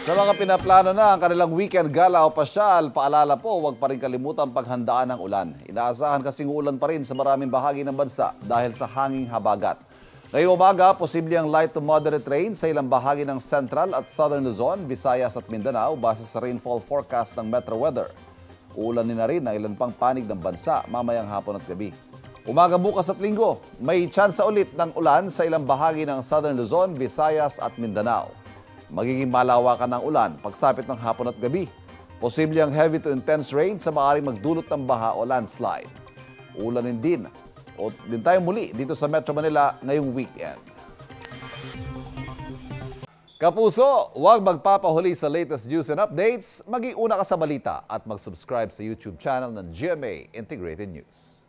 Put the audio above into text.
Sa mga pinaplano na ang kanilang weekend gala o pasyal, paalala po, huwag pa rin kalimutan paghandaan ng ulan. Inaasahan kasing ulan pa rin sa maraming bahagi ng bansa dahil sa hanging habagat. Ngayong umaga, posible ang light to moderate rain sa ilang bahagi ng Central at Southern Luzon, Visayas at Mindanao base sa rainfall forecast ng Metro Weather. Uulanin na rin ang ilan pang panig ng bansa mamayang hapon at gabi. Umaga bukas at linggo, may tsansa ulit ng ulan sa ilang bahagi ng Southern Luzon, Visayas at Mindanao. Magiging malawakan ng ulan pagsapit ng hapon at gabi. Posible ang heavy to intense rain sa maaaring magdulot ng baha o landslide. Ulanin din tayo muli dito sa Metro Manila ngayong weekend. Kapuso, huwag magpapahuli sa latest news and updates. Mag-iuna ka sa balita at mag-subscribe sa YouTube channel ng GMA Integrated News.